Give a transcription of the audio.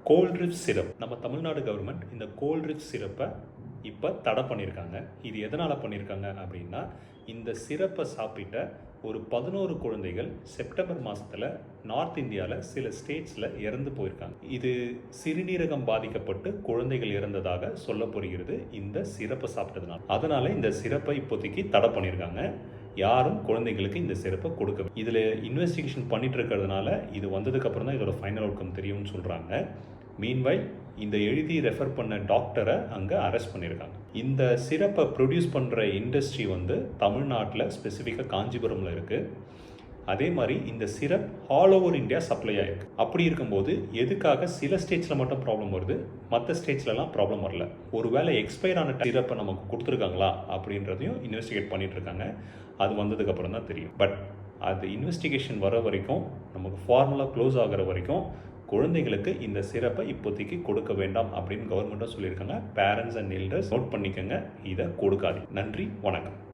Coleridge syrup. நம்ம Tamil Nadu government இந்த Coleridge சிரப்பை இப்போ தடை பண்ணியிருக்காங்க. இது எதனால் பண்ணியிருக்காங்க அப்படின்னா, இந்த சிரப்பை சாப்பிட்ட ஒரு 11 குழந்தைகள் செப்டம்பர் மாதத்தில் நார்த் இந்தியாவில் சில ஸ்டேட்ஸில் இறந்து போயிருக்காங்க. இது சிறுநீரகம் பாதிக்கப்பட்டு குழந்தைகள் இறந்ததாக சொல்லப்படுகிறது இந்த சிரப்பை சாப்பிட்டதுனால. அதனால் இந்த சிரப்பை இப்போதைக்கு தடை பண்ணியிருக்காங்க. யாரும் குழந்தைகளுக்கு இந்த சிரப்பை கொடுக்க. இதில் இன்வெஸ்டிகேஷன் பண்ணிட்டு இருக்கிறதுனால இது வந்ததுக்கப்புறம் தான் இதோட ஃபைனல் அவுட்கம் தெரியும்னு சொல்கிறாங்க. மீன்வைல் இந்த எழுதி ரெஃபர் பண்ண டாக்டரை அங்கே அரெஸ்ட் பண்ணியிருக்காங்க. இந்த சிரப்பை ப்ரொடியூஸ் பண்ணுற இண்டஸ்ட்ரி தமிழ்நாட்டில் ஸ்பெசிஃபிக்காக காஞ்சிபுரமில் இருக்குது. அதே மாதிரி இந்த syrup all over India supply ஆகிருக்கு. அப்படி இருக்கும்போது எதுக்காக சில ஸ்டேட்ஸில் மட்டும் ப்ராப்ளம் வருது, மற்ற ஸ்டேட்ஸ்லலாம் ப்ராப்ளம் வரல? ஒருவேளை எக்ஸ்பயர் ஆன சிரப்பை நமக்கு கொடுத்துருக்காங்களா அப்படின்றதையும் இன்வெஸ்டிகேட் பண்ணிட்டு இருக்காங்க. அது வந்ததுக்கப்புறம் தான் தெரியும். பட் அது இன்வெஸ்டிகேஷன் வர வரைக்கும், நமக்கு ஃபார்முலா க்ளோஸ் ஆகிற வரைக்கும் குழந்தைகளுக்கு இந்த சிரப்பை இப்போதைக்கு கொடுக்க வேண்டாம் அப்படின்னு கவர்மெண்ட்டும் சொல்லியிருக்காங்க. பேரண்ட்ஸ் அண்ட் எல்டர்ஸ் நோட் பண்ணிக்கோங்க, இதை கொடுக்காதீங்க. நன்றி, வணக்கம்.